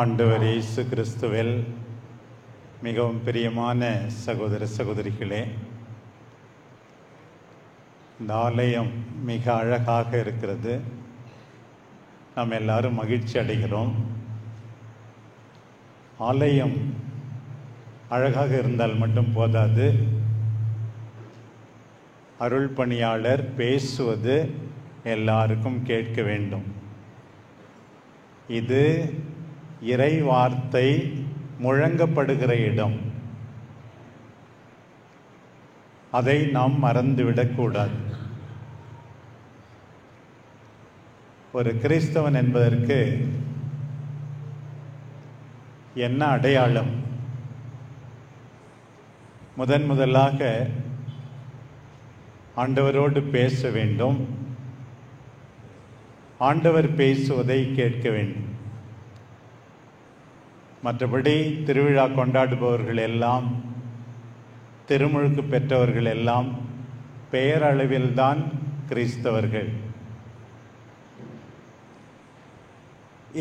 ஆண்டவர் இயேசு கிறிஸ்துவில் மிகவும் பிரியமான சகோதர சகோதரிகளே, இந்த ஆலயம் மிக அழகாக இருக்கிறது. நாம் எல்லாரும் மகிழ்ச்சி அடைகிறோம். ஆலயம் அழகாக இருந்தால் மட்டும் போதாது, அருள் பணியாளர் பேசுவது எல்லாருக்கும் கேட்க வேண்டும். இது இறை வார்த்தை முழங்கப்படுகிற இடம். அதை நாம் மறந்துவிடக்கூடாது. ஒரு கிறிஸ்தவன் என்பதற்கு என்ன அடையாளம்? முதலாக ஆண்டவரோடு பேச வேண்டும், ஆண்டவர் பேசுவதை கேட்க வேண்டும். மற்றபடி திருவிழா கொண்டாடுபவர்கள் எல்லாம், திருமுழுக்கு பெற்றவர்கள் எல்லாம் பெயரளவில்தான் கிறிஸ்தவர்கள்.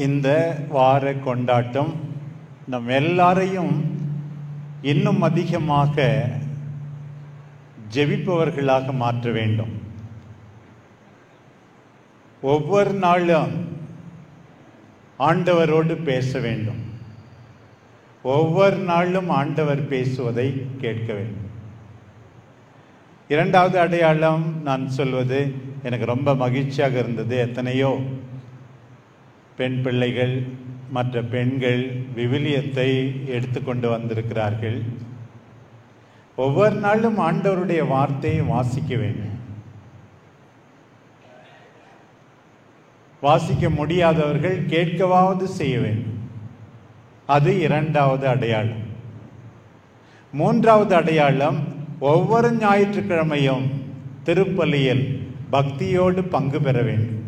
இந்த வார கொண்டாட்டம் நம் எல்லாரையும் இன்னும் அதிகமாக ஜெபிப்பவர்களாக மாற்ற வேண்டும். ஒவ்வொரு நாளும் ஆண்டவரோடு பேச வேண்டும். ஒவ்வொரு நாளும் ஆண்டவர் பேசுவதை கேட்க வேண்டும். இரண்டாவது அடையாளம் நான் சொல்வது எனக்கு ரொம்ப மகிழ்ச்சியாக இருந்தது. எத்தனையோ பெண் பிள்ளைகள், மற்ற பெண்கள் விவிலியத்தை எடுத்துக்கொண்டு வந்திருக்கிறார்கள். ஒவ்வொரு நாளும் ஆண்டவருடைய வார்த்தையை வாசிக்க வேண்டும். வாசிக்க முடியாதவர்கள் கேட்கவாவது செய்ய வேண்டும். அது இரண்டாவது அடையாளம். மூன்றாவது அடையாளம், ஒவ்வொரு ஞாயிற்றுக்கிழமையும் திருப்பலியில் பக்தியோடு பங்கு பெற வேண்டும்.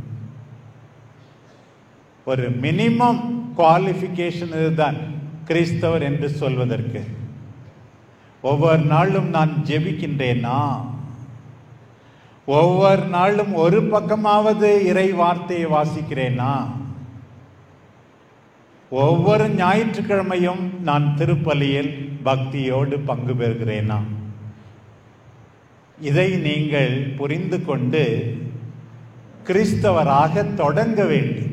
ஒரு மினிமம் குவாலிஃபிகேஷன் இதுதான் கிறிஸ்தவர் என்று சொல்வதற்கு. ஒவ்வொரு நாளும் நான் ஜெபிக்கின்றேனா? ஒவ்வொரு நாளும் ஒரு பக்கமாவது இறை வார்த்தையை வாசிக்கிறேனா? ஒவ்வொரு ஞாயிற்றுக்கிழமையும் நான் திருப்பலியில் பக்தியோடு பங்கு பெறுகிறேனா? இதை நீங்கள் புரிந்து கொண்டு கிறிஸ்தவராக தொடங்க வேண்டும்.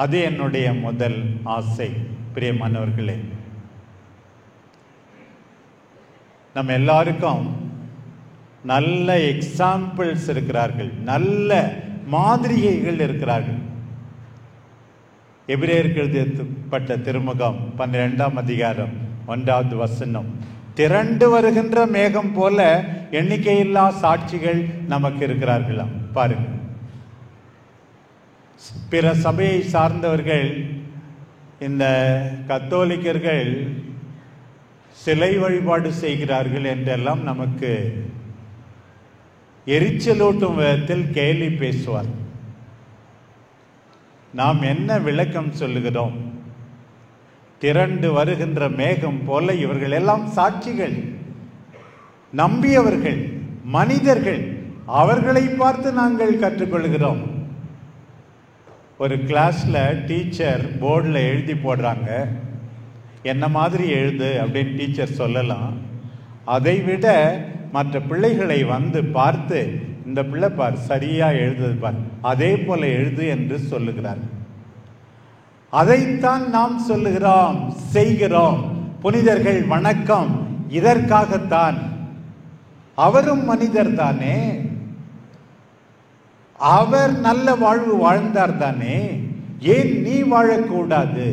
அது என்னுடைய முதல் ஆசை. பிரியமானவர்களே, நம்ம எல்லாருக்கும் நல்ல எக்ஸாம்பிள்ஸ் இருக்கிறார்கள், நல்ல மாதிரிகைகள் இருக்கிறார்கள். எபிரேயருக்கு எழுதப்பட்ட திருமுகம் 12ஆம் அதிகாரம் 1வது வசனம், திரண்டு வருகின்ற மேகம் போல எண்ணிக்கையில்லா சாட்சிகள் நமக்கு இருக்கிறார்களாம். பாருங்க, பிற சபையை சார்ந்தவர்கள், இந்த கத்தோலிக்கர்கள் சிலை வழிபாடு செய்கிறார்கள் என்றெல்லாம் நமக்கு எரிச்சலூட்டும் விதத்தில் கேலி பேசுவார். நாம் என்ன விளக்கம் சொல்லுகிறோம்? திரண்டு வருகின்ற மேகம் போல இவர்கள் எல்லாம் சாட்சிகள், நம்பியவர்கள், மனிதர்கள். அவர்களை பார்த்து நாங்கள் கற்றுக்கொள்கிறோம். ஒரு கிளாஸ்ல டீச்சர் போர்டில் எழுதி போடுறாங்க, என்ன மாதிரி எழுது அப்படின்னு டீச்சர் சொல்லலாம். அதை விட மற்ற பிள்ளைகளை வந்து பார்த்து, இந்த பிள்ளை பார் சரியா எழுதுது பார், அதே போல எழுது என்று சொல்லுகிறார். அதைத்தான் நாம் சொல்லுகிறோம், செய்கிறோம். புனிதர்கள் வணக்கம் இதற்காகத்தான். அவரும் மனிதர் தானே, அவர் நல்ல வாழ்வு வாழ்ந்தார் தானே, ஏன் நீ வாழக்கூடாது?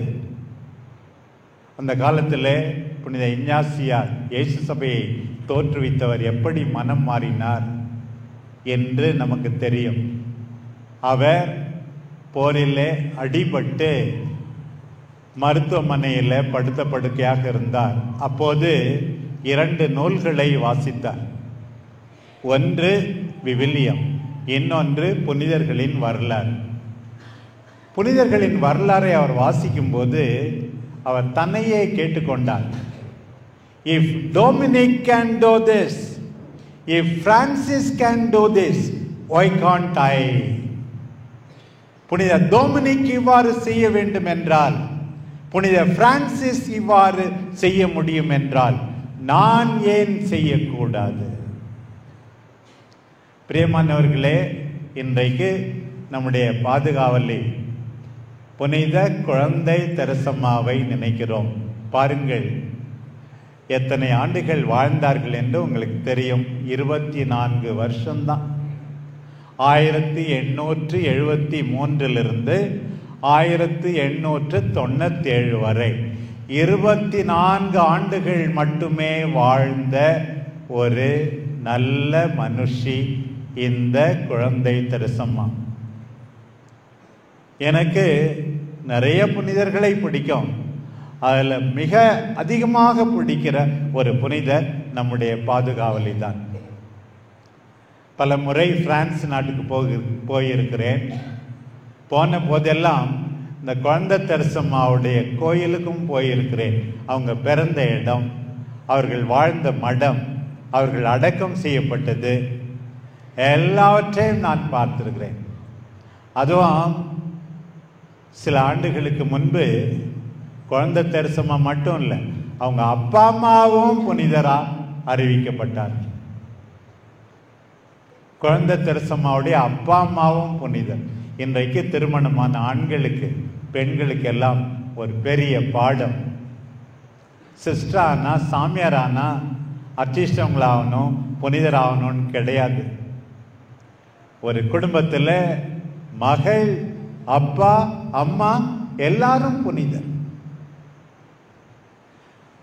அந்த காலத்தில் புனித இஞ்ஞாசியார் இயேசு சபையை தோற்றுவித்தவர் எப்படி மனம் மாறினார் என்று நமக்கு தெரியும். அவர் போரிலே அடிபட்டு மருத்துவமனையில் படுத்த படுக்கையாக இருந்தார். அப்போது 2 நூல்களை வாசித்தார். ஒன்று விவிலியம், இன்னொன்று புனிதர்களின் வரலாறு. புனிதர்களின் வரலாறை அவர் வாசிக்கும் போது அவர் தன்னையே கேட்டுக்கொண்டார். If Dominic can do this, if Francis can do this, why can't I? புனித டொமினிக் இவ்வாறு செய்ய வேண்டும் என்றால் புனித பிரான்சிஸ் இவ்வாறு செய்ய முடியும் என்றால் நான் ஏன் செய்யக்கூடாது? பிரியமானவர்களே, இன்றைக்கு நம்முடைய பாதுகாவலி புனித குழந்தை தெரசம்மாவை நினைக்கிறோம். பாருங்கள், எத்தனை ஆண்டுகள் வாழ்ந்தார்கள் என்று உங்களுக்கு தெரியும். 24 வருஷம்தான். 1873 1897 வரை 24 ஆண்டுகள் மட்டுமே வாழ்ந்த ஒரு நல்ல மனுஷி இந்த குழந்தை தெரசம்மா. எனக்கு நிறைய புனிதர்களை பிடிக்கும். அதில் மிக அதிகமாக பிடிக்கிற ஒரு புனிதர் நம்முடைய பாதுகாவலி தான். பல முறை பிரான்ஸ் நாட்டுக்கு போயிருக்கிறேன். போன போதெல்லாம் இந்த குழந்தை தெரசம்மாவுடைய கோயிலுக்கும் போயிருக்கிறேன். அவங்க பிறந்த இடம், அவர்கள் வாழ்ந்த மடம், அவர்கள் அடக்கம் செய்யப்பட்டது எல்லாவற்றையும் நான் பார்த்திருக்கிறேன். அதுவும் சில ஆண்டுகளுக்கு முன்பு குழந்தை தெரசம்மா மட்டும் இல்லை, அவங்க அப்பா அம்மாவும் புனிதரா அறிவிக்கப்பட்டார். குழந்தை தெரசம்மாவுடைய அப்பா அம்மாவும் புனிதர். இன்றைக்கு திருமணமான ஆண்களுக்கு பெண்களுக்கு எல்லாம் ஒரு பெரிய பாடம். சிஸ்டர் ஆனா, சாமியார் ஆனா, அர்ச்சிஷ்டவங்களாகணும், புனிதர் ஆகணும்னு கிடையாது. ஒரு குடும்பத்தில் மகள், அப்பா, அம்மா எல்லாரும் புனிதர்.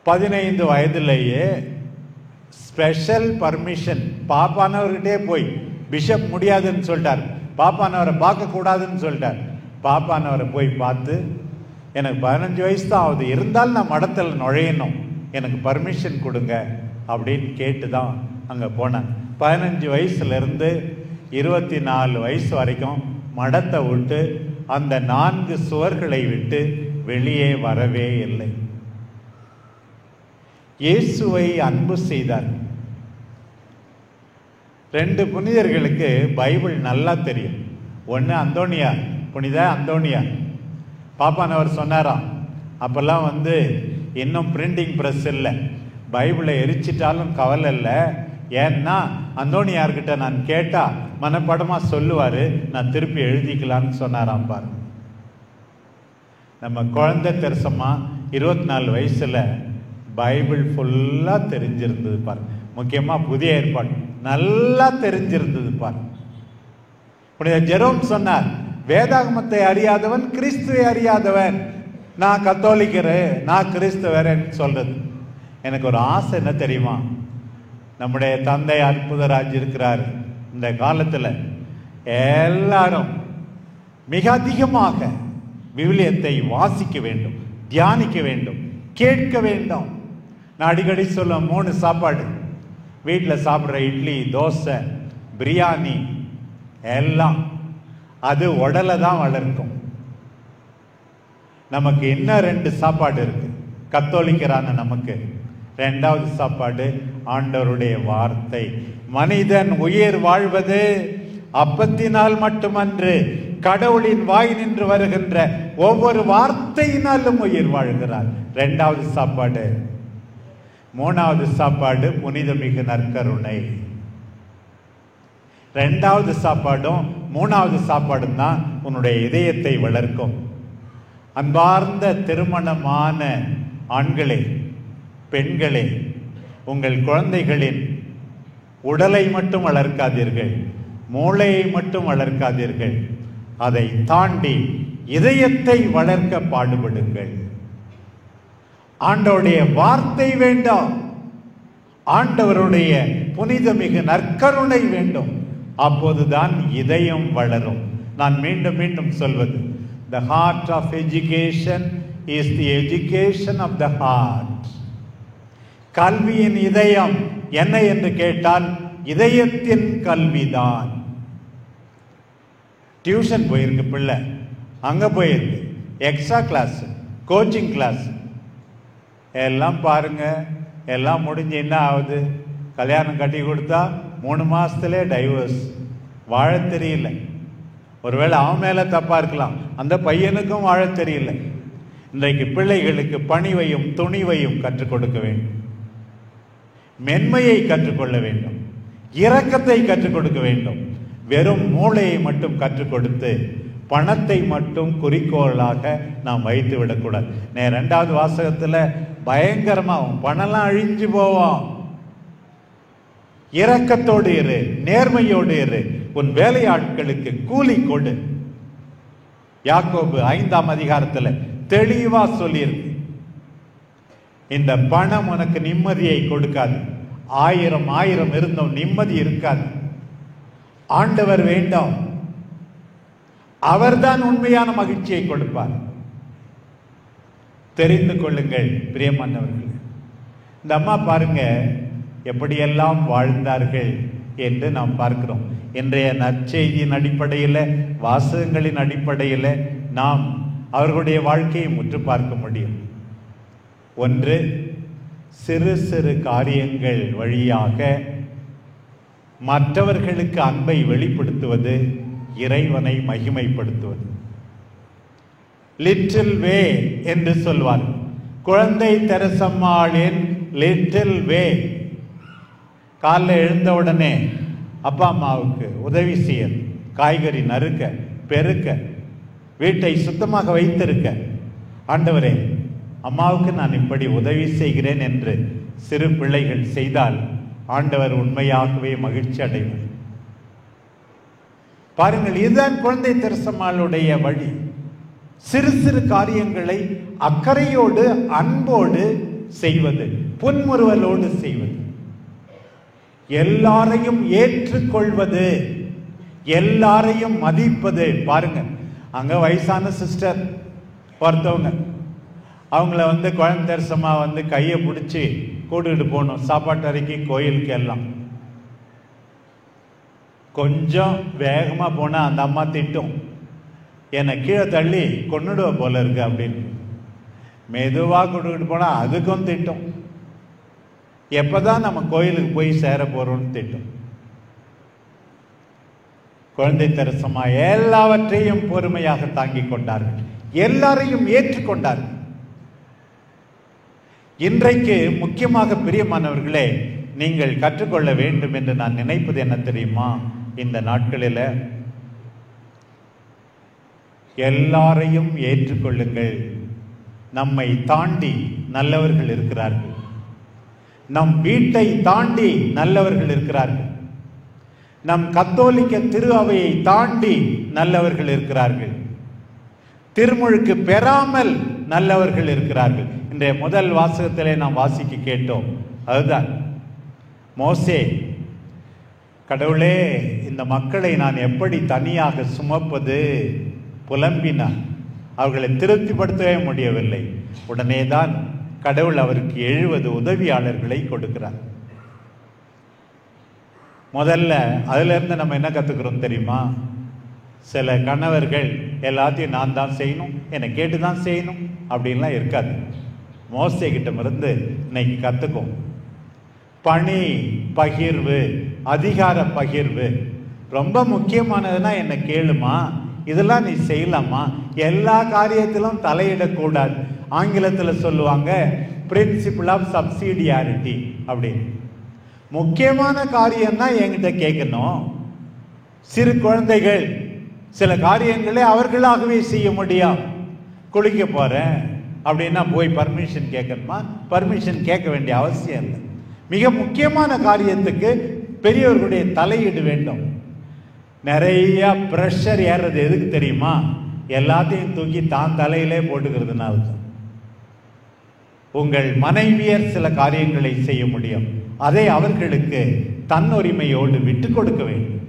15 வயதிலேயே ஸ்பெஷல் பர்மிஷன் பாப்பானவர்கிட்டே போய், பிஷப் முடியாதுன்னு சொல்லிட்டார், பாப்பானவரை பார்க்க கூடாதுன்னு சொல்லிட்டார். பாப்பானவரை போய் பார்த்து, எனக்கு 15 வயசு தான் ஆகுது, இருந்தாலும் நான் மடத்தில் நுழையணும், எனக்கு பர்மிஷன் கொடுங்க அப்படின்னு கேட்டு தான் அங்கே போனேன். 15 வயசுலேருந்து 24 வயசு வரைக்கும் மடத்தை விட்டு, அந்த 4 சுவர்களை விட்டு வெளியே வரவே இல்லை. இயேசுவை அன்பு செய்தார். 2 புனிதர்களுக்கு பைபிள் நல்லா தெரியும். ஒன்று அந்தோனியார், புனித அந்தோனியார். பாப்பானவர் சொன்னாராம், அப்பெல்லாம் இன்னும் பிரிண்டிங் ப்ரெஸ் இல்லை, பைபிளை எரிச்சிட்டாலும் கவலை இல்லை, ஏன்னா அந்தோனியார்கிட்ட நான் கேட்டா மனப்படமாக சொல்லுவார், நான் திருப்பி எழுதிக்கலான்னு சொன்னாராம். பாரு, நம்ம குழந்தை தெரசம்மா 24 வயசுல பைபிள் ஃபுல்லாக தெரிஞ்சிருந்தது பாரு. முக்கியமாக புதிய ஏற்பாடு நல்லா தெரிஞ்சிருந்தது பாரு. புனித ஜெரோம் சொன்னார், வேதாகமத்தை அறியாதவன் கிறிஸ்துவை அறியாதவன். நான் கத்தோலிக்கரு, நான் கிறிஸ்துவரேன்னு சொல்றது. எனக்கு ஒரு ஆசை என்ன தெரியுமா? நம்முடைய தந்தை அற்புதராஜ் இருக்கிறார். இந்த காலத்தில் எல்லாரும் மிக அதிகமாக விவிலியத்தை வாசிக்க வேண்டும், தியானிக்க வேண்டும், கேட்க வேண்டும். நான் அடிக்கடி சொல்ல 3 சாப்பாடு, வீட்டில் சாப்பிட்ற இட்லி, தோசை, பிரியாணி எல்லாம் அது உடலை தான் வளர்க்கும். நமக்கு இன்னும் 2 சாப்பாடு இருக்கு கத்தோலிக்கரான நமக்கு. 2வது சாப்பாடு ஆண்டவருடைய வார்த்தை. மனிதன் உயிர் வாழ்வது அப்பத்தினால் மட்டுமன்று, கடவுளின் வாய் நின்று வருகின்ற ஒவ்வொரு வார்த்தையினாலும் உயிர் வாழ்கிறார். 2வது சாப்பாடு. 3வது சாப்பாடு புனிதமிகு நற்கருணை. 2வது சாப்பாடும் 3வது சாப்பாடும் தான் உன்னுடைய இதயத்தை வளர்க்கும். அன்பார்ந்த திருமணமான ஆண்களே, பெண்களே, உங்கள் குழந்தைகளின் உடலை மட்டும் வளர்க்காதீர்கள், மூளையை மட்டும் வளர்க்காதீர்கள், அதை தாண்டி இதயத்தை வளர்க்க பாடுபடுங்கள். ஆண்டவருடைய வார்த்தை வேண்டாம், ஆண்டவருடைய புனிதமிகு நற்கருணை வேண்டும். அப்போதுதான் இதயம் வளரும். நான் மீண்டும் மீண்டும் சொல்வது, the heart of education is the education of the heart. கல்வியின் இதயம் என்ன என்று கேட்டால் இதயத்தின் கல்விதான். டியூஷன் போயிருக்கு பிள்ளை, அங்க போயிருக்கு எக்ஸ்ட்ரா கிளாஸ், கோச்சிங் கிளாஸ் எல்லாம் பாருங்க. எல்லாம் முடிஞ்சு என்ன ஆகுது? கல்யாணம் கட்டி கொடுத்தா 3 மாசத்துல டைவர்ஸ். வாழ தெரியல. ஒருவேளை அவன் மேல தப்பா இருக்கலாம், அந்த பையனுக்கும் வாழ தெரியல. இன்றைக்கு பிள்ளைகளுக்கு பணிவையும் துணிவையும் கற்றுக் கொடுக்க வேண்டும், மென்மையை கற்றுக்கொள்ள வேண்டும், இரக்கத்தை கற்றுக் கொடுக்க வேண்டும். வெறும் மூளையை மட்டும் கற்றுக் கொடுத்து பணத்தை மட்டும் குறிக்கோளாக நாம் வைத்து விடக்கூடாது. இரண்டாவது வாசகத்தில் பயங்கரமாகும், பணம்லாம் அழிஞ்சு போவோம். இரக்கத்தோடு இரு, நேர்மையோடு இரு, உன் வேலையாட்களுக்கு கூலி கொடு. யாக்கோபு 5ஆம் அதிகாரத்தில் தெளிவா சொல்லியிருக்கு. இந்த பணம் உனக்கு நிம்மதியை கொடுக்காது. 1000 இருந்தும் நிம்மதி இருக்காது. ஆண்டவர் வேண்டாம், அவர்தான் உண்மையான மகிழ்ச்சியை கொடுப்பார். தெரிந்து கொள்ளுங்கள் பிரியமானவர்கள். இந்த அம்மா பாருங்க எப்படியெல்லாம் வாழ்ந்தார்கள் என்று நாம் பார்க்கிறோம். இன்றைய நற்செய்தியின் அடிப்படையில், வாசகங்களின் அடிப்படையில் நாம் அவர்களுடைய வாழ்க்கையை முற்று பார்க்க முடியும். ஒன்று, சிறு சிறு காரியங்கள் வழியாக மற்றவர்களுக்கு அன்பை வெளிப்படுத்துவது, இறைவனை மகிமைப்படுத்துவது. லிட்டில் வே என்று சொல்வார். குழந்தை தெரசம்மாளின் லிட்டில் வே. காலைல எழுந்த உடனே அப்பா அம்மாவுக்கு உதவி செய்ய, காய்கறி நறுக்க, பெருக்க, வீட்டை சுத்தமாக வைத்திருக்க, ஆண்டவரே அம்மாவுக்கு நான் இப்படி உதவி செய்கிறேன் என்று சிறு பிள்ளைகள் செய்தால் ஆண்டவர் உண்மையாகவே மகிழ்ச்சி அடைவார். பாருங்கள், இதுதான் குழந்தை தெரசம்மாளுடைய வழி. சிறு சிறு காரியங்களை அக்கறையோடு அன்போடு செய்வது, புன்முறுவலோடு செய்வது, எல்லாரையும் ஏற்றுக்கொள்வது, எல்லாரையும் மதிப்பது. பாருங்க, அங்க வயசான சிஸ்டர் ஒருத்தவங்க, அவங்கள குழந்தை தெரசம்மா கையை பிடிச்சி கூட்டிகிட்டு போகணும் சாப்பாட்டு அறைக்கு, கோயிலுக்கு எல்லாம். கொஞ்சம் வேகமாக போனால் அந்த அம்மா திட்டும், என்னை கீழே தள்ளி கொன்னுடுவ போல இருக்கு அப்படின்னு. மெதுவாக கூட்டிகிட்டு போனால் அதுக்கும் திட்டும். எப்போதான் நம்ம கோயிலுக்கு போய் சேர போறோம்னு திட்டும். குழந்தை தெரசம்மா எல்லாவற்றையும் பொறுமையாக தாங்கிக் கொண்டார்கள், எல்லாரையும் ஏற்றுக்கொண்டார்கள். இன்றைக்கு முக்கியமாக பிரியமானவர்களே, நீங்கள் கற்றுக்கொள்ள வேண்டும் என்று நான் நினைப்பது என்ன தெரியுமா? இந்த நாட்களில் எல்லாரையும் ஏற்றுக்கொள்ளுங்கள். நம்மை தாண்டி நல்லவர்கள் இருக்கிறார்கள், நம் வீட்டை தாண்டி நல்லவர்கள் இருக்கிறார்கள், நம் கத்தோலிக்க திரு அவையை தாண்டி நல்லவர்கள் இருக்கிறார்கள், திருமுழுக்கு பெறாமல் நல்லவர்கள் இருக்கிறார்கள். இன்றைய முதல் வாசகத்திலே நாம் வாசிக்க கேட்டோம். அதுதான் மோசே, கடவுளே இந்த மக்களை நான் எப்படி தனியாக சுமப்பது புலம்பினார். அவர்களை திருப்திப்படுத்தவே முடியவில்லை. உடனே தான் கடவுள் அவருக்கு 70 உதவியாளர்களை கொடுக்கிறார். முதல்ல அதுல இருந்து நம்ம என்ன கத்துக்கிறோம் தெரியுமா? சில கணவர்கள் எல்லாத்தையும் நான் தான் செய்யணும், என்னை கேட்டு தான் செய்யணும் அப்படின்லாம் இருக்காது. மோசே கிட்டமிருந்து இன்னைக்கு கத்துக்கும். பணி பகிர்வு, அதிகார பகிர்வு ரொம்ப முக்கியமானதுன்னா என்ன கேளுமா, இதெல்லாம் நீ செய்யலாமா, எல்லா காரியத்திலும் தலையிடக்கூடாது. ஆங்கிலத்தில் சொல்லுவாங்க பிரின்சிபிள் ஆஃப் சப்சிடியாரிட்டி அப்படின்னு. முக்கியமான காரியம்னா என்கிட்ட கேட்கணும். சிறு குழந்தைகள் சில காரியங்களை அவர்களாகவே செய்ய முடியும். குளிக்க போறேன் அப்படின்னா போய் பர்மிஷன் கேட்கணுமா? பர்மிஷன் கேட்க வேண்டிய அவசியம் இல்லை. மிக முக்கியமான காரியத்துக்கு பெரியவர்களுடைய தலையீடு வேண்டும். நிறைய பிரஷர் ஏறது எதுக்கு தெரியுமா? எல்லாத்தையும் தூக்கி தான் தலையிலே போட்டுக்கிறதுனால தான். உங்கள் மனைவியர் சில காரியங்களை செய்ய முடியும், அதை அவர்களுக்கு தன்னுரிமையோடு விட்டு கொடுக்க வேண்டும்.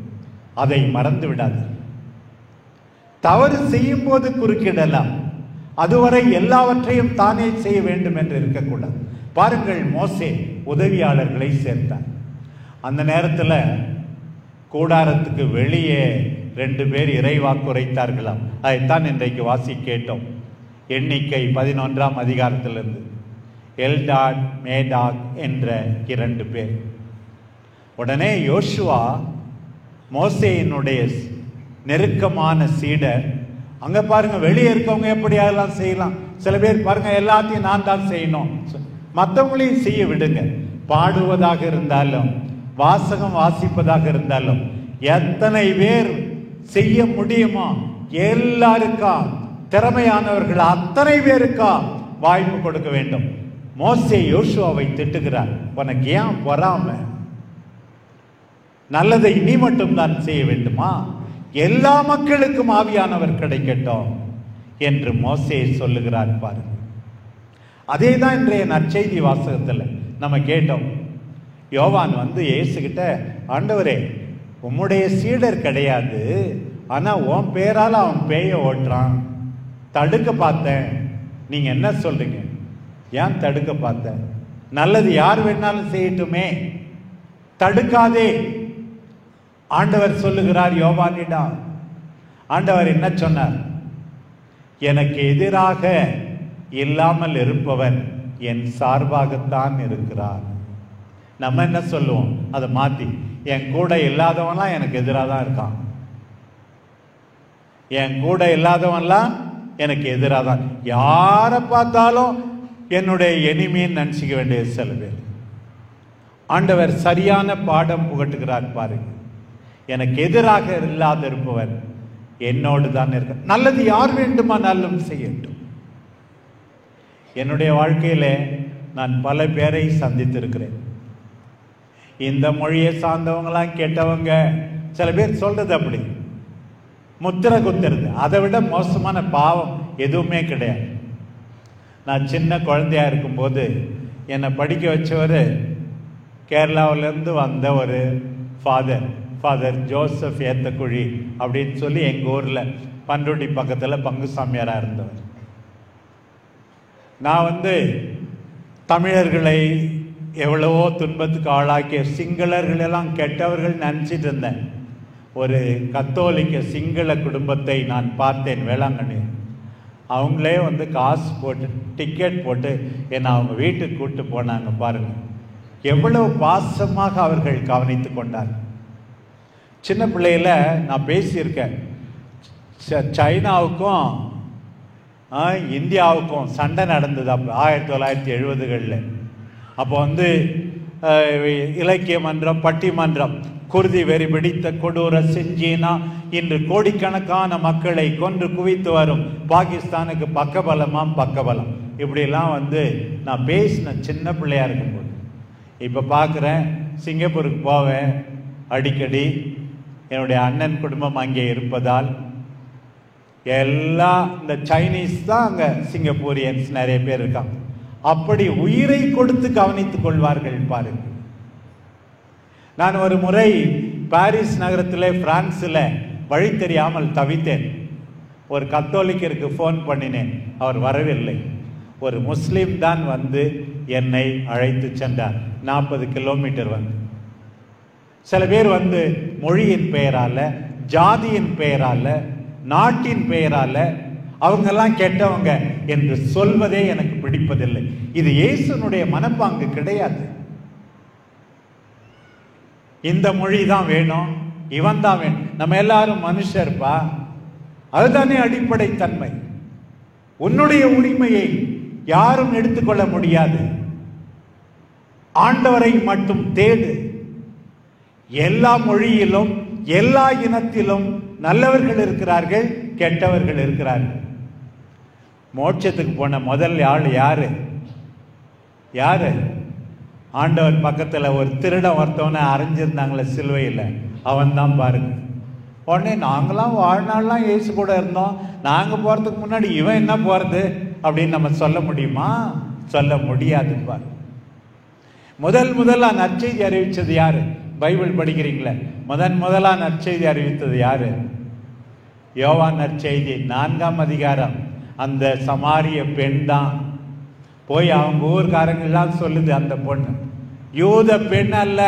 அதை மறந்து விடாது. தவறு செய்யும் போது குறுக்கிடலாம், அதுவரை எல்லாவற்றையும் தானே செய்ய வேண்டும் என்று இருக்கக்கூடாது. பாருங்கள், மோசே உதவியாளர்களை சேர்த்தார். அந்த நேரத்தில் கூடாரத்துக்கு வெளியே 2 பேர் இறைவாக்கு உரைத்தார்களாம். அதைத்தான் இன்றைக்கு வாசி கேட்டோம். எண்ணிக்கை 11ஆம் அதிகாரத்திலிருந்து. எல்டாட் மேடாக் என்ற 2 பேர். உடனே யோசுவா, மோசேயினுடைய நெருக்கமான சீடர், அங்க பாருங்க, வெளியே இருக்கவங்க எப்படி அதெல்லாம் செய்யலாம். சில பேர் பாருங்க, எல்லாத்தையும் நான் தான் செய்யணும், மற்றவங்களையும் செய்ய விடுங்க. பாடுவதாக இருந்தாலும், வாசகம் வாசிப்பதாக இருந்தாலும், எத்தனை பேர் செய்ய முடியுமோ எல்லாருக்கா, திறமையானவர்கள் அத்தனை பேருக்கா வாய்ப்பு கொடுக்க வேண்டும். மோசே யோசுவாவை திட்டுகிறார், உனக்கு ஏன் பொறாமை? நல்லதை நீ மட்டும் தான் செய்ய வேண்டுமா? எல்லா மக்களுக்கும் ஆவியானவர் கிடைக்கட்டும் என்று மோசே சொல்லுகிறார் பாருங்க. அதே தான் இன்றைய நற்செய்தி வாசகத்தில் நம்ம கேட்டோம். யோவான் வந்து இயேசுகிட்ட, ஆண்டவரே உம்முடைய சீடர் கிடையாது, ஆனா உன் பேரால அவன் பேய ஓட்டுறான், தடுக்க பார்த்தேன், நீங்க என்ன சொல்றீங்க? ஏன் தடுக்க பார்த்தேன்? நல்லது யார் வேணாலும் செய்யட்டுமே, தடுக்காதே. ஆண்டவர் சொல்லுகிறார் யோவானிடம். ஆண்டவர் என்ன சொன்னார்? எனக்கு எதிராக இல்லாமல் இருப்பவன் என் சார்பாகத்தான் இருக்கிறார். நம்ம என்ன சொல்லுவோம்? அதை மாத்தி, என் கூட இல்லாதவன்லாம் எனக்கு எதிராக தான் இருக்கான், என் கூட இல்லாதவன்லாம் எனக்கு எதிராக தான். யாரை பார்த்தாலும் என்னுடைய எனிமின்னு நினைச்சிக்க வேண்டிய சில பேர். ஆண்டவர் சரியான பாடம் புகட்டுகிறார் பாருங்க. எனக்கு எதிராக இல்லாத இருப்பவர் என்னோடு தான் இருக்க. நல்லது யார் வேண்டுமானாலும் செய்யட்டும். என்னுடைய வாழ்க்கையில நான் பல பேரை சந்தித்திருக்கிறேன். இந்த மொழியை சார்ந்தவங்களாம் கெட்டவங்க, சில பேர் சொல்றது அப்படி முத்திரை குத்துறது. அதை விட மோசமான பாவம் எதுவுமே கிடையாது. நான் சின்ன குழந்தையா இருக்கும்போது என்னை படிக்க வச்சவர் கேரளாவிலேருந்து வந்த ஒரு ஃபாதர் ஜோசப் ஏத்தக்குழி அப்படின்னு சொல்லி எங்கள் ஊரில் பண்ருட்டி பக்கத்தில் பங்குசாமியாராக இருந்தவர். நான் வந்து தமிழர்களை எவ்வளவோ துன்பத்துக்கு ஆளாக்கிய சிங்களர்களெல்லாம் கெட்டவர்கள் நினச்சிட்டு இருந்தேன். ஒரு கத்தோலிக்க சிங்கள குடும்பத்தை நான் பார்த்தேன் வேளாங்கண்ணி. அவங்களே வந்து காசு போட்டு டிக்கெட் போட்டு என்னை அவங்க வீட்டுக்கு கூப்பிட்டு போனாங்க பாருங்க. எவ்வளவு பாசமாக அவர்கள் கவனித்து கொண்டாங்க. சின்ன பிள்ளையில நான் பேசியிருக்கேன், சைனாவுக்கும் இந்தியாவுக்கும் சண்டை நடந்தது அப்போ 1970களில். அப்போ வந்து இலக்கிய மன்றம், பட்டிமன்றம், குருதி வெறி பிடித்த கொடூர செஞ்சீனா இன்று கோடிக்கணக்கான மக்களை கொன்று குவித்து வரும் பாகிஸ்தானுக்கு பக்கபலம் இப்படிலாம் வந்து நான் பேசின சின்ன பிள்ளையா இருக்கும்போது. இப்போ பார்க்குறேன், சிங்கப்பூருக்கு போவேன் அடிக்கடி. என்னுடைய அண்ணன் குடும்பம் அங்கே இருப்பதால் எல்லாம் இந்த சைனீஸ் தான் அங்கே சிங்கப்பூரியன்ஸ் நிறைய பேர் இருக்காங்க. அப்படி உயிரை கொடுத்து கவனித்துக் கொள்வார்கள் பாருங்க. நான் ஒரு முறை பாரிஸ் நகரத்தில் பிரான்ஸில் வழி தெரியாமல் தவித்தேன். ஒரு கத்தோலிக்கருக்கு ஃபோன் பண்ணினேன், அவர் வரவில்லை. ஒரு முஸ்லீம் தான் வந்து என்னை அழைத்து சென்றார். 40 கிலோமீட்டர் வந்து. சில பேர் வந்து மொழியின் பெயரால, ஜாதியின் பெயரால, நாட்டின் பெயரால அவங்கெல்லாம் கெட்டவங்க என்று சொல்வதே எனக்கு பிடிப்பதில்லை. இது இயேசுனுடைய மனப்பாங்கு கிடையாது. இந்த மொழி தான் வேணும், இவன் தான் வேணும். நம்ம எல்லாரும் மனுஷர்ப்பா, அதுதானே அடிப்படை தன்மை. உன்னுடைய உரிமையை யாரும் எடுத்துக்கொள்ள முடியாது. ஆண்டவரை மட்டும் தேடு. எல்லா மொழியிலும் எல்லா இனத்திலும் நல்லவர்கள் இருக்கிறார்கள், கெட்டவர்கள் இருக்கிறார்கள். மோட்சத்துக்கு போன முதல் ஆள் யாரு? ஆண்டவர் பக்கத்தில் ஒரு திருடன் ஒருத்தவனை அரைஞ்சிருந்தாங்களே சிலுவையில், அவன் தான் பாருங்க. உடனே நாங்களாம் வாழ்நாள்லாம் இயேசு கூட இருந்தோம், நாங்கள் போகிறதுக்கு முன்னாடி இவன் என்ன போகிறது அப்படின்னு நம்ம சொல்ல முடியுமா? சொல்ல முடியாது பாரு. முதலா நற்செய்தி அறிவித்தது யாரு? பைபிள் படிக்கிறீங்களே, முதலா நற்செய்தி அறிவித்தது யாரு? யோவான் நற்செய்தி 4ஆம் அதிகாரம். அந்த சமாரிய பெண் தான் போய் அவங்க ஊர்காரங்கெல்லாம் சொல்லுது, அந்த பொண்ணு யூத பெண் அல்ல,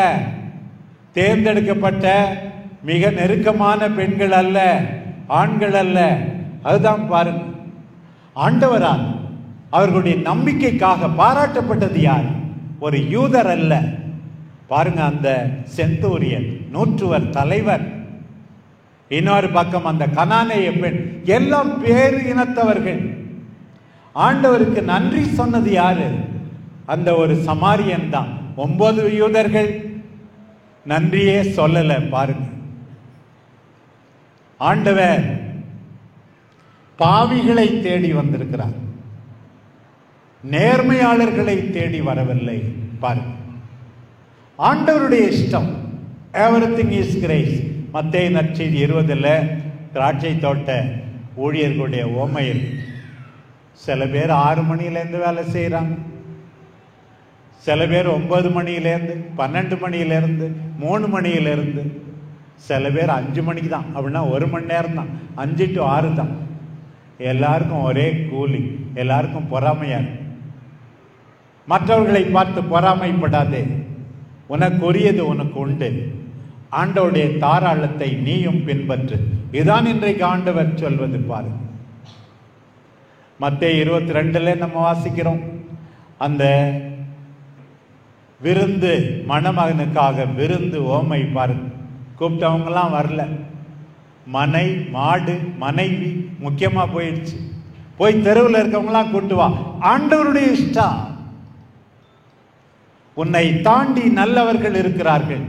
தேர்ந்தெடுக்கப்பட்ட மிக நெருக்கமான பெண்கள் அல்ல, ஆண்கள் அல்ல. அதுதான் பாருங்க, ஆண்டவரால் அவர்களுடைய நம்பிக்கைக்காக பாராட்டப்பட்டது யார்? ஒரு யூதர் அல்ல. பாருங்க, அந்த செந்தூரியன், நூற்றுவர் தலைவர், இன்னொரு பக்கம் அந்த கனானேய பெண், எல்லாம் வேறு இனத்தவர்கள். ஆண்டவருக்கு நன்றி சொன்னது யாரு? அந்த ஒரு சமாரியன் தான். 9 யூதர்கள் நன்றியே சொல்லல. பாருங்க, ஆண்டவர் பாவிகளை தேடி வந்திருக்கிறார், நேர்மையாளர்களை தேடி வரவில்லை. பாருங்க, ஆண்டவருடைய இஷ்டம். Everything is grace. மத்தேயு நற்செய்தி 20 திராட்சை தோட்ட ஊழியர்களுடைய ஓமையில் சில பேர் 6 மணியிலேருந்து வேலை செய்கிறாங்க, சில பேர் 9 மணியிலேருந்து 12 மணியிலேருந்து 3 மணியிலேருந்து, சில பேர் 5 மணிக்கு தான். அப்படின்னா 1 மணி நேரம் தான், 5 to 6 தான். எல்லாருக்கும் ஒரே கூலி, எல்லாருக்கும் பொறாமையா. மற்றவர்களை பார்த்து பொறாமைப்படாதே, உனக்குரியது உனக்கு உண்டு. ஆண்டவருடைய தாராளத்தை நீயும் பின்பற்று. இதுதான் இன்றைக்கு ஆண்டவர் சொல்வது. பாருங்க, மத்தேயு 22 நம்ம வாசிக்கிறோம். அந்த விருந்து, மணமகனுக்காக விருந்து ஓமை பாருங்க. கூப்பிட்டவங்கலாம் வரல, மனை மாடு மனைவி முக்கியமா போயிடுச்சு. போய் தெருவில் இருக்கவங்களாம் கூட்டு வா. ஆண்டவருடைய இஷ்டம். உன்னை தாண்டி நல்லவர்கள் இருக்கிறார்கள்.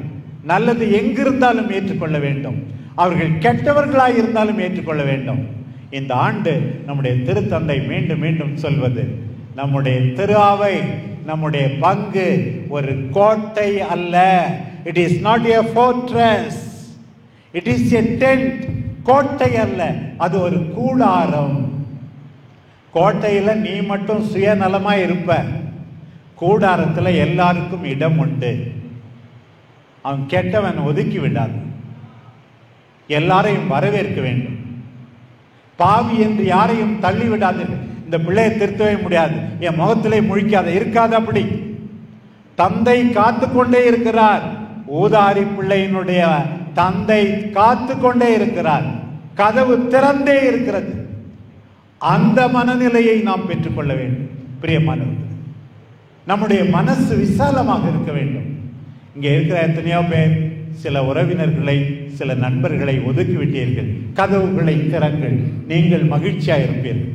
நல்லது எங்கிருந்தாலும் ஏற்றுக்கொள்ள வேண்டும். அவர்கள் கெட்டவர்களாய் இருந்தாலும் ஏற்றுக்கொள்ள வேண்டும். இந்த ஆண்டு நம்முடைய திருத்தந்தை மீண்டும் மீண்டும் சொல்வது, நம்முடைய திருஆவை, நம்முடைய பங்கு ஒரு கோட்டை அல்ல. It is not a fortress, it is a tent. கோட்டை அல்ல, அது ஒரு கூடாரம். கோட்டையில நீ மட்டும் சுயநலமா இருப்ப, கூடாரத்தில் எல்லாருக்கும் இடம் உண்டு. அவன் கெட்டவன் ஒதுக்கி விடாது, எல்லாரையும் வரவேற்க வேண்டும். பாவி என்று யாரையும் தள்ளி விடாது. இந்த பிள்ளையை திருத்தவே முடியாது, என் முகத்திலே முழிக்காத, இருக்காது. அப்படி தந்தை காத்து கொண்டே இருக்கிறார். ஊதாரி பிள்ளையினுடைய தந்தை காத்து கொண்டே இருக்கிறார். கதவு திறந்தே இருக்கிறது. அந்த மனநிலையை நாம் பெற்றுக்கொள்ள வேண்டும். பிரியமானவர்கள், நம்முடைய மனசு விசாலமாக இருக்க வேண்டும். இங்கே இருக்கிற எத்தனையோ பேர் சில உறவினர்களை, சில நண்பர்களை ஒதுக்கிவிட்டீர்கள். கதவுகளை திறங்கள், நீங்கள் மகிழ்ச்சியா இருப்பீர்கள்.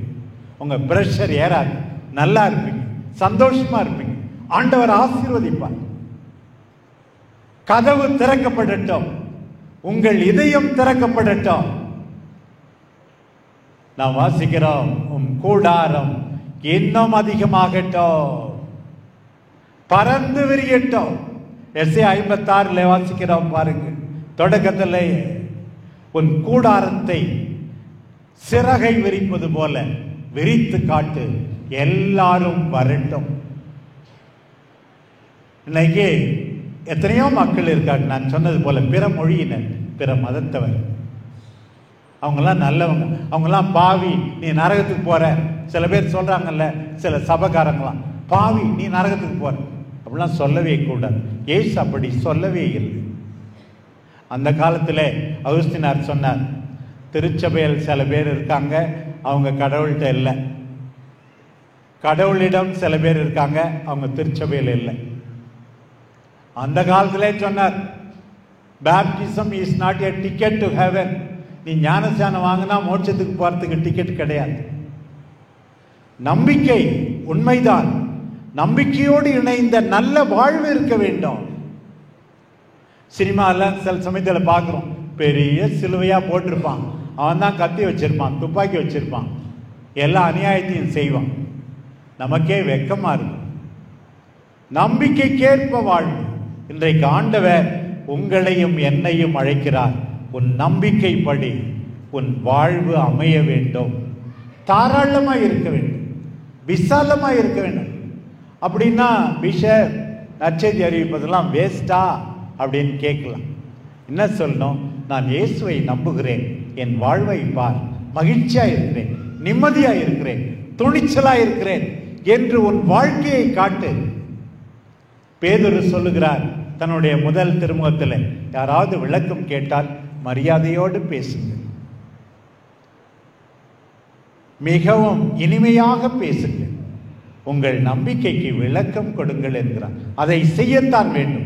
உங்க பிரஷர் ஏறாது, நல்லா இருப்பீங்க, சந்தோஷமா இருப்பீங்க. ஆண்டவர் ஆசீர்வதிப்பார். கதவு திறக்கப்படட்டும், உங்கள் இதயம் திறக்கப்படட்டும். நாம் வாசிக்கிறோம், உம் கூடாரம் இன்னும் அதிகமாகட்டும், பறந்து விரியட்டும். எஸ்ஐயா 56 வாசிக்கிறோம் பாருங்க. தொடக்கத்தில் உன் கூடாரத்தை சிறகை விரிப்பது போல விரித்து காட்டு, எல்லாரும் வரட்டும். இன்னைக்கு எத்தனையோ மக்கள் இருக்காங்க, நான் சொன்னது போல பிற மொழியினர், பிற மதத்தவர். அவங்கெல்லாம் நல்லவங்க, அவங்கெல்லாம் பாவி, நீ நரகத்துக்கு போற. சில பேர் சொல்றாங்கல்ல, சில சபகாரங்களாம், பாவி நீ நரகத்துக்கு போற. அப்படிலாம் சொல்லவே கூடாது. ஏசு அப்படி சொல்லவே இல்லை. அந்த காலத்தில் அகுஸ்தினார் சொன்னார், திருச்சபையில் சில பேர் இருக்காங்க, அவங்க கடவுள்கிட்ட இல்லை. கடவுளிடம் சில பேர் இருக்காங்க, அவங்க திருச்சபையில் இல்லை. அந்த காலத்திலே சொன்னார், baptism is not a ticket to heaven. நீ ஞானஸ்நானம் வாங்கினா மோட்சத்துக்கு போறதுக்கு டிக்கெட் கிடையாது. நம்பிக்கை உண்மைதான், நம்பிக்கையோடு இணைந்த நல்ல வாழ்வு இருக்க வேண்டும். சினிமாவில் சில சமயத்தில் பார்க்குறோம், பெரிய சிலுவையா போட்டிருப்பான், அவன் தான் கத்தி வச்சிருப்பான், துப்பாக்கி வச்சிருப்பான், எல்லா அநியாயத்தையும் செய்வான். நமக்கே வெக்கமா இருக்கும். நம்பிக்கைக்கேற்ப வாழ்வு. இன்றைக்கு ஆண்டவர் உங்களையும் என்னையும் அழைக்கிறார். உன் நம்பிக்கைப்படி உன் வாழ்வு அமைய வேண்டும். தாராளமாக இருக்க வேண்டும், விசாலமாக இருக்க வேண்டும். அப்படின்னா பிஷப் நற்செய்தி அறிவிப்பதெல்லாம் வேஸ்டா அப்படின்னு கேட்கலாம். என்ன சொல்லணும்? நான் இயேசுவை நம்புகிறேன், என் வாழ்வை பார், மகிழ்ச்சியாக இருக்கிறேன், நிம்மதியாக இருக்கிறேன், துணிச்சலாக இருக்கிறேன் என்று உன் வாழ்க்கையை காட்டு. பேதுரு சொல்லுகிறார் தன்னுடைய முதல் திருமுகத்தில், யாராவது விளக்கம் கேட்டால் மரியாதையோடு பேசுங்க, மிகவும் இனிமையாக பேசுங்க, உங்கள் நம்பிக்கைக்கு விளக்கம் கொடுங்கள் என்கிறார். அதை செய்யத்தான் வேண்டும்.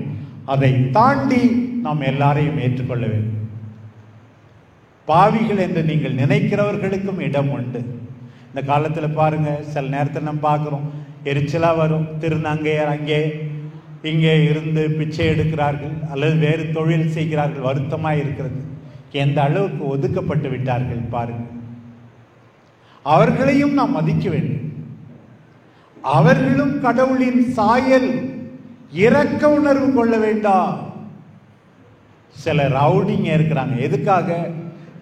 அதை தாண்டி நாம் எல்லாரையும் ஏற்றுக்கொள்ள வேண்டும். பாவிகள் என்று நீங்கள் நினைக்கிறவர்களுக்கும் இடம் உண்டு. இந்த காலத்தில் பாருங்க, சில நேரத்தில் நம்ம பார்க்குறோம், எரிச்சலாக வரும். திருநங்கையர் அங்கே இங்கே இருந்து பிச்சை எடுக்கிறார்கள் அல்லது வேறு தொழில் செய்கிறார்கள். வருத்தமாக இருக்கிறது. எந்த அளவுக்கு ஒதுக்கப்பட்டு விட்டார்கள் பாருங்கள். அவர்களையும் நாம் மதிக்க வேண்டும். அவர்களும் கடவுளின் சாயல், இரக்க உணர்வு கொள்ள வேண்டாம். சில ரவுடிங்க இருக்கிறாங்க. எதுக்காக?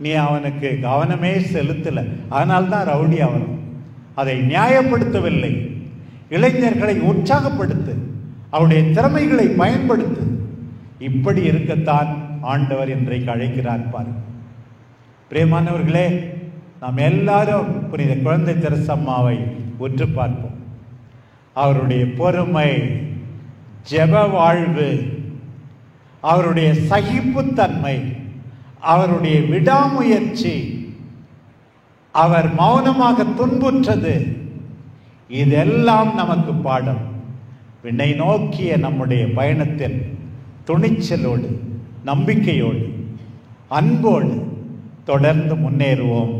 நீ அவனுக்கு கவனமே செலுத்தல, அதனால்தான் ரவுடி ஆகணும். அதை நியாயப்படுத்தவில்லை. இளைஞர்களை உற்சாகப்படுத்து, அவருடைய திறமைகளை பயன்படுத்து. இப்படி இருக்கத்தான் ஆண்டவர் இன்றைக்கு அழைக்கிறார் பாருங்கள். பிரியமானவர்களே, நாம் எல்லாரும் புனித குழந்தை தெரசம்மாவை உற்று பார்ப்போம். அவருடைய பொறுமை, ஜெப வாழ்வு, அவருடைய சகிப்புத்தன்மை, அவருடைய விடாமுயற்சி, அவர் மௌனமாக துன்புற்றது, இதெல்லாம் நமக்கு பாடம். விண்ணை நோக்கிய நம்முடைய பயணத்தில் துணிச்சலோடு, நம்பிக்கையோடு, அன்போடு தொடர்ந்து முன்னேறுவோம்.